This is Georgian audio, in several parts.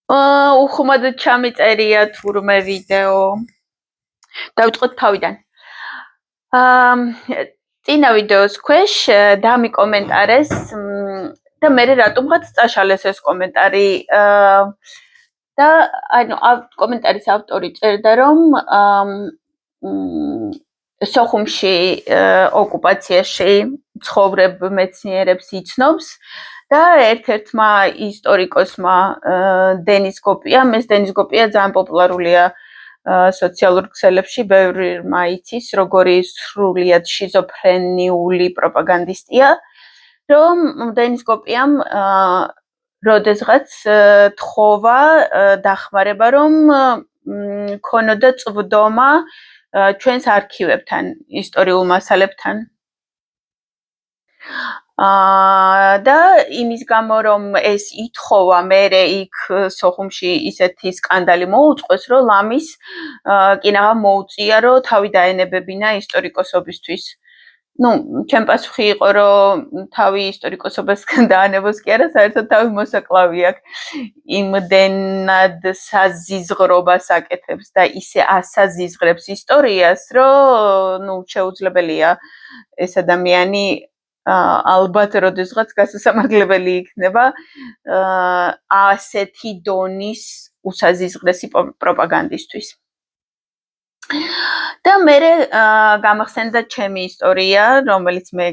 უხუმად ჩამიწერია თურმე ვიდეო. დავიწყოთ თავიდან. წინა ვიდეოს ქვეშ დამიკომენტარეს და მე რატომღაც წაშალეს ეს კომენტარი. და ანუ კომენტარის ავტორი წერდა რომ სოხუმში ოკუპაციაში ცხოვრებ მეცნიერებს იცნობს და ერთ-ერთმა ისტორიკოსმა დენის გოპიამ, ეს დენის გოპია ძალიან პოპულარულია სოციალურ ქსელებში, ბევრი იცის, როგორი სრულიად შიზოფრენიული პროპაგანდისტია, რომ დენის გოპიამ როდესღაც თხოვა დახმარება, რომ ქონოდა წვდომა ჩვენს არქივებთან, ისტორიულ მასალებთან. და იმის გამო რომ ეს ითხოვა, მერე იქ სოხუმში ისეთი სკანდალი მოუწყვეს, რომ ლამის კინაღა მოუწია, რომ თავი დაენებებინა ისტორიკოსობისთვის. ჩემ პასუხი იყო, რომ თავი ისტორიკოსობასგან დაანებოს კი არა, საერთოდ თავი მოსაკლავი აქვს. იმდენად საზიზღრობას აკეთებს და ისე ასაზიზღრებს ისტორიას, რომ შეუძლებელია ეს ადამიანი ალბათ როდესღაც გასასამართლებელი იქნება ასეთი დონის უსაზიზღრესი პროპაგანდისტვის. და მერე გამახსენდა ჩემი ისტორია, რომელიც მე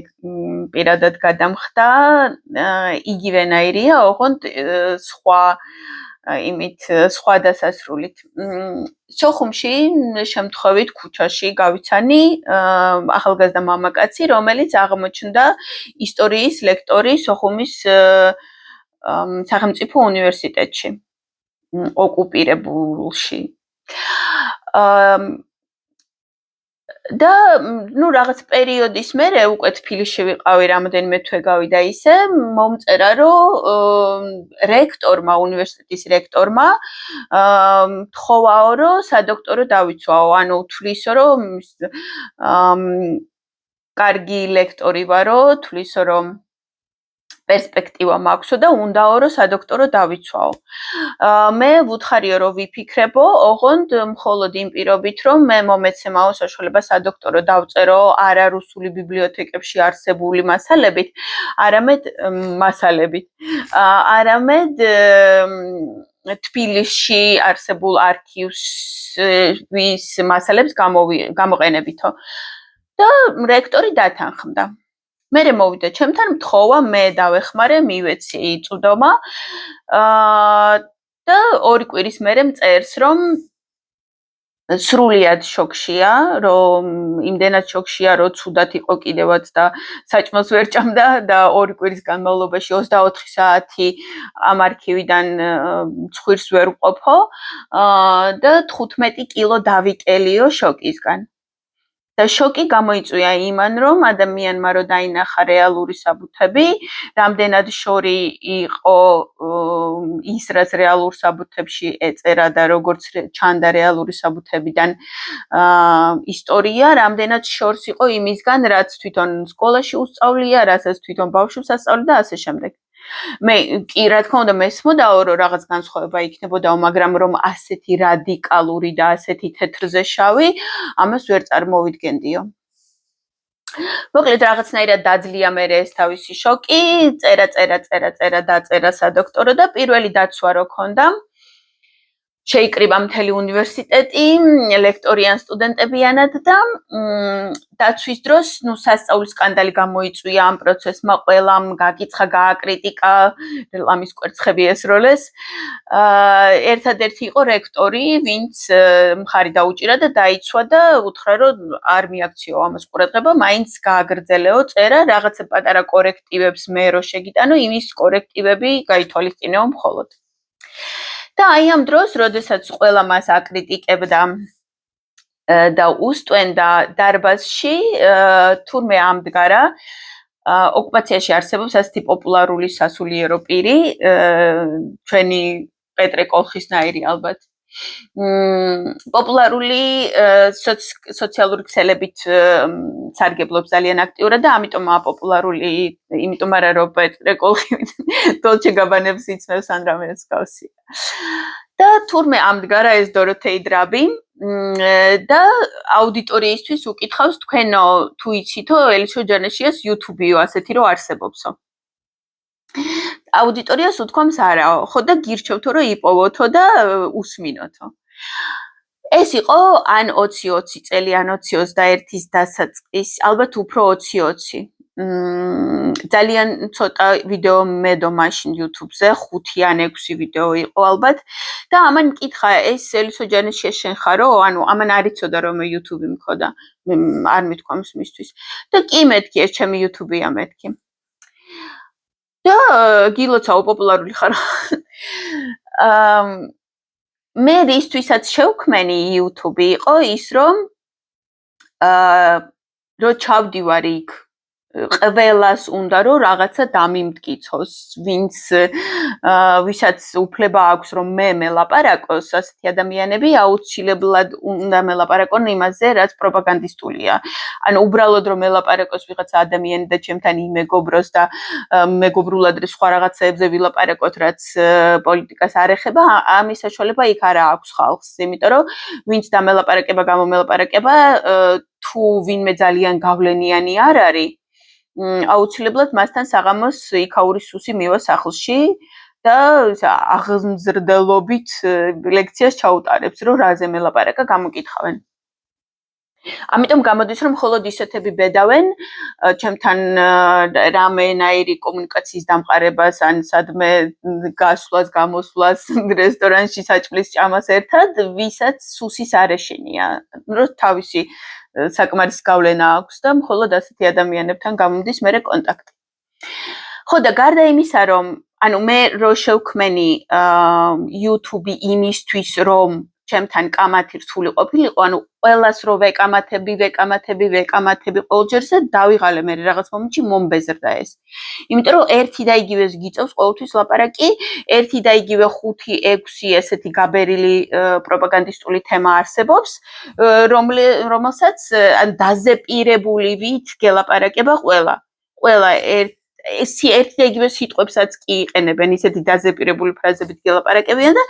პირადად გადამხდა, იგივენაირია, ოღონდ სხვა დასასრულით. სოხუმში შემთხვევით ქუჩაში გავიცანი ახალგაზრდა მამაკაცი, რომელიც აღმოჩნდა ისტორიის ლექტორი სოხუმის სახელმწიფო უნივერსიტეტში, ოკუპირებულში. და რაღაც პერიოდის მერე უკვე თბილისში ვიყავი, რამოდენიმე თვე გავიდა ისე, მომწერა, რომ რექტორმა, უნივერსიტეტის რექტორმა თხოვაო, რომ სადოქტორო დავიცვაო, ანუ თვლისო, რომ კარგი ლექტორი ვარო, თვლისო, რომ პერსპექტივა მაქვსო და უნდაო, რომ სადოქტორო დავიცვაო. მე ვუთხარიო, რომ ვიფიქრებო, ოღონდ მხოლოდ იმ პირობით, რომ მე მომეცემაო საშუალება სადოქტორო დავწერო არარუსული ბიბლიოთეკებში არსებული მასალებით, არამედ თბილისში არსებულ არქივის მასალებს გამოყენებითო. და რექტორი დათანხმდა. მერე მოვიდა ჩემთან, მთხოვა, მე დავეხმარე, მივეცი წვდომა. და 2 კვირის მერე მწერს, რომ სრულიად შოქშია, რომ იმდენად შოქშია, რომ ცუდად იყო კიდევაც და საჭმელს ვერ ჭამდა და 2 კვირის განმავლობაში 24 საათი ამ არქივიდან ცხვირს ვერ ვყოფო და 15 კილო დავიკელიო შოკისგან. და შოკი გამოიწვია იმან, რომ ადამიანმა რო დაინახა რეალური საბუთები, რამდენად შორი იყო ის, რაც რეალურ საბუთებში ეწერა და როგორც ჩანდა რეალური საბუთებიდან ისტორია, რამდენად შორს იყო იმისგან, რაც თვითონ სკოლაში უსწავლია, რასაც თვითონ ბავშვებს ასწავლიდა და ასე შემდეგ. მე კი რა თქმა უნდა მესმოდაო, რომ რაღაც განსხვავება იქნებოდაო, მაგრამ რომ ასეთი რადიკალური და ასეთი თეთრზე შავი, ამას ვერ წარმოვიდგენდიო. მოკლედ რაღაცნაირად დაძლია მერე ეს თავისი შოკი, დაწერა სადოქტორო და პირველი დაცვა რო ქონდა, შეიკრიბა მთელი უნივერსიტეტი, ლექტორიან სტუდენტებიანად და დაცვის დროს, სასწაულის სკანდალი გამოიწვია ამ პროცესმა, ყველამ გაკიცხა, გააკრიტიკა, ლამის კვერცხები ესროლეს. ერთადერთი იყო რექტორი, ვინც მხარი დაუჭირა და დაიცვა და უთხრა, რომ არ მიაქციო ამას ყურადღება, მაინც გააგრძელეო წერა, რაღაცა პატარა კორექტივებს მე რო შეგიტანო, იმის კორექტივები გაითვალისწინეო მხოლოდ. და აი ამ დროს, როდესაც ყველა მას აკრიტიკებდა და უსტვენდა დარბაზში, თურმე ამდგარა ოკუპაციაში არსებობს ასეთი პოპულარული სასულიერო პირი, ჩვენი პეტრე კოლხისნაირი ალბათ. პოპულარული სოციალური ქსელებით სარგებლობს ძალიან აქტიურად და ამიტომაა პოპულარული, იმიტომ არა რომ პეტრე კოლხი დოლჩე გაბანებს იცნობს ან რამე მსგავსია. და თურმე ამდგარა ეს დოროთეი დრაბი და აუდიტორიისთვის უკითხავს თქვენო თუ იცითო ელიშო ჯანაშიას YouTube-იო ასეთი რომ არსებობსო. აუდიტორიას უთქვამს არაო, ხო და გირჩევთო რომ იპოვოთო და უსმინოთო. ეს იყო ან 20-20 წელი, ან 20-21-ის დასაწყის, ალბათ უფრო 20-20. ძალიან ცოტა ვიდეო მედო მაშინ YouTube-ზე, 5 ან 6 ვიდეო იყო ალბათ და ამან მკითხა ეს ელისო ჯანაშია შენ ხარო? ანუ ამან არ იცოდა რომ YouTube-ი მქონდა, არ მithქვამს მისთვის. და კი მეთქი, ეს ჩემი YouTube-ია მეთქი. და გილოცაო პოპულარული ხარ. მე რისთვისაც შევქმენი YouTube იყო ის რომ რომ ჩავდივარ იქ ყველას უნდა რომ რაღაცა დამიმტკიცოს ვინც ვისაც უფლება აქვს რომ მე მელაპარაკოს ასეთი ადამიანები აუცილებლად უნდა მელაპარაკონ იმაზე რაც პროპაგანდისტულია ანუ უბრალოდ რომ მელაპარაკოს ვიღაცა ადამიანი და ჩემთან იმეგობროს და მეგობრულად სხვა რაღაცეებზე ვილაპარაკოთ რაც პოლიტიკას არ ეხება ამის საშუალება იქ არა აქვს ხალხს იმიტომ რომ ვინც დამელაპარაკება გამომელაპარაკება თუ ვინმე ძალიან გავლენიანი არ არის აუცილებლად მასთან საღამოს იქაური სუსი მივა სახლში და აღმზრდელობით ლექციას ჩაუტარებს, რომ რაზე მელაპარაკა გამოკითხავენ. ამიტომ გამოდის, რომ მხოლოდ ისეთები ბედავენ, ჩემთან რამენაირი კომუნიკაციის დამყარებას ან სადმე გასვლას, გამოსვლას, რესტორანში საჭმლის ჭამას ერთად, ვისაც სუსის არ ეშინია, რომ თავისი საკმარის გავლენა აქვს და მხოლოდ ასეთი ადამიანებთან გამოდის მერე კონტაქტი. ხო და გარდა იმისა, რომ ანუ მე რო შევქმენი YouTube-ი იმისთვის, რომ ჩემთან კამათი რთული ყოფილიყო, ანუ ყველას რო ვეკამათები ყოველჯერზე დავიღალე მე რაღაც მომენტში მომბეზრდა ეს. იმიტომ რომ ერთი და იგივეს გიწევს ყოველთვის ლაპარაკი, ერთი და იგივე 5-6 ესეთი გაბერილი პროპაგანდისტული თემა არსებობს, რომელსაც ან დაზეპირებულივით გელაპარაკება ყველა. ყველა ერთი და იგივე სიტყვებსაც კი იყენებენ, ისეთი დაზეპირებული ფრაზებით გელაპარაკებიან და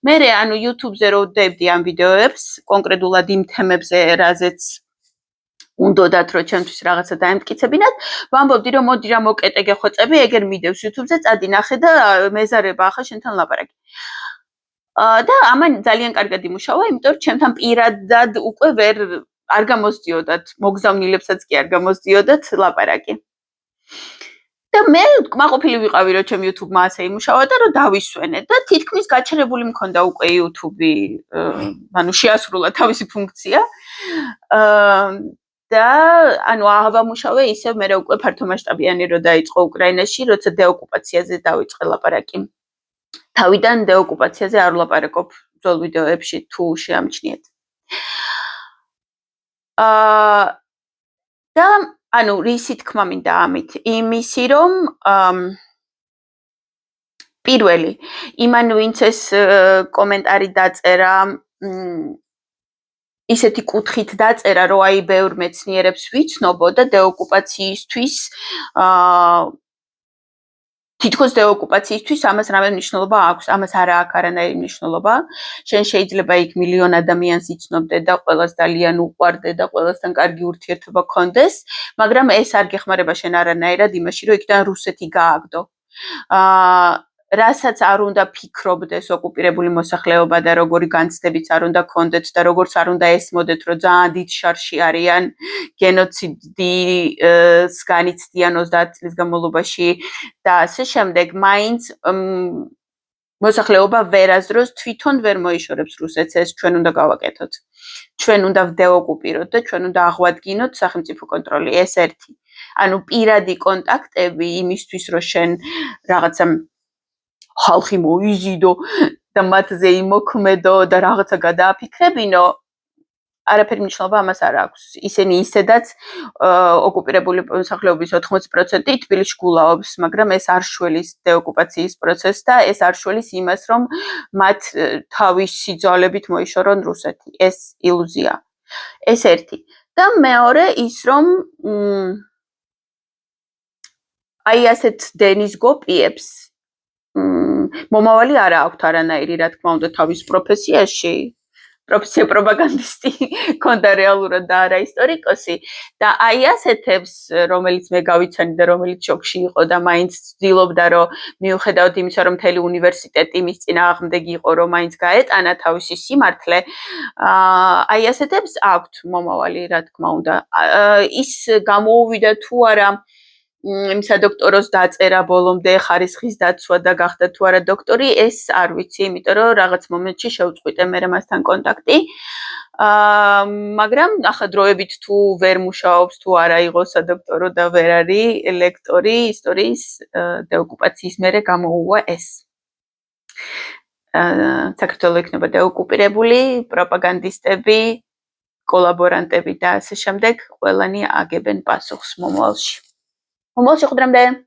მე ანუ YouTube-ზე რო ვდებდი ამ ვიდეოებს, კონკრეტულად იმ თემებზე, რაზეც უნდათ რომ ჩემთვის რაღაცა დაემტკიცებინათ, ვამბობდი რომ მოდი რა მოკეტე გეხოცები, ეგერ მიდევს YouTube-ზე, წადი ნახე და მეზარება ახლა შენთან ლაპარაკი. და ამან ძალიან კარგად იმუშავა, იმიტომ რომ ჩემთან პირადად უკვე არ გამოსდიოდათ, მოგზავნილებსაც კი არ გამოსდიოდათ ლაპარაკი. და მე კმაყოფილი ვიყავი რომ ჩემ YouTube-მა ასე იმუშავა და რომ დავისვენე და თითქმის გაჩერებული მქონდა უკვე YouTube-ი, ანუ შეასრულა თავისი ფუნქცია. და ანუ ავამუშავე ისევ მე უკვე ფართომასშტაბიანი რო დაიწყო უკრაინაში, როცა დეოკუპაციაზე დავიწყე ლაპარაკი. თავიდან დეოკუპაციაზე არ ვლაპარაკობ ძველ ვიდეოებში თუ შეამჩნიეთ. და ანუ რისი თქმა მინდა ამით? იმისი რომ პირველი იმან ვინც ეს კომენტარი დაწერა ისეთი კუთხით დაწერა რომ აი ბევრ მეცნიერებს ვიცნობო და დეოკუპაციისთვის თითქოს დეოკუპაციისთვის ამას რამე მნიშვნელობა აქვს, ამას არა აქვს არანაირი მნიშვნელობა. შენ შეიძლება იქ მილიონ ადამიანს იცნობდე და ყველას ძალიან უყვარდე და ყველასთან კარგი ურთიერთობა გქონდეს, მაგრამ ეს არ გეხმარება შენ არანაირად იმაში, რომ იქიდან რუსეთი გააგდო. რასაც არ უნდა ფიქრობდეს ოკუპირებული მოსახლეობა და როგორი განცდებიც არ უნდა გქონდეთ და როგორც არ უნდა ესმოდეთ, რომ ძალიან დიდ შარში არიან გენოციდის განიცდიან 30 წლის განმავლობაში და ასე შემდეგ, მაინც მოსახლეობა ვერასდროს თვითონ ვერ მოიშორებს რუსეთს, ეს ჩვენ უნდა გავაკეთოთ. ჩვენ უნდა ვდეოკუპიროთ და ჩვენ უნდა აღვადგინოთ სახელმწიფო კონტროლი, ეს ერთი. ანუ პირადი კონტაქტები იმისთვის, რომ შენ რაღაცა ხალხი მოიზიდო და მათზე იმოქმედო და რაღაცა გადააფიქრებინო, არაფერი მნიშვნელობა ამას არ აქვს. ისინი ისედაც ოკუპირებული მოსახლეობის 80% თბილისში გულაობს, მაგრამ ეს არ შველის დეოკუპაციის პროცესს და ეს არ შველის იმას, რომ მათ თავისი ძალებით მოიშორონ რუსეთი. ეს ილუზია. ეს ერთი. და მეორე ის, რომ აი ასეთ დენის გოპიებს მომავალი არ აქვთ არანაირი, რა თქმა უნდა, თავის პროფესიაში. პროფესია პროპაგანდისტი, ქონდა რეალურად და არა ისტორიკოსი და აი ასეთებს, რომელიც მე გავიცანი და რომელიც შოქში იყო და მაინც ცდილობდა, რომ მიუხედავად იმისა, რომ მთელი უნივერსიტეტი მის წინააღმდეგ იყო, რომ მაინც გაეტანა თავისი სიმართლე, აი ასეთებს აქვთ მომავალი, რა თქმა უნდა. ის გამოუვიდა თუ არა იმ სადოქტოროს დაწერა ბოლომდე ხარისხის დაცვა და გახდა თუ არა დოქტორი, ეს არ ვიცი, იმიტომ რომ რაღაც მომენტში შევწყვიტე მე მასთან კონტაქტი. მაგრამ ახლა დროებით თუ ვერ მუშაობს, თუ არა იყო სადოქტორო და ვერ არის ლექტორი ისტორიის დეოკუპაციის მერე გამოუვა ეს. საქართველო იქნება დეოკუპირებული, პროპაგანდისტები, კოლაბორანტები და ასე შემდეგ, ყველანი აგებენ პასუხს მომავალში. მომავალში ხვდრამდე.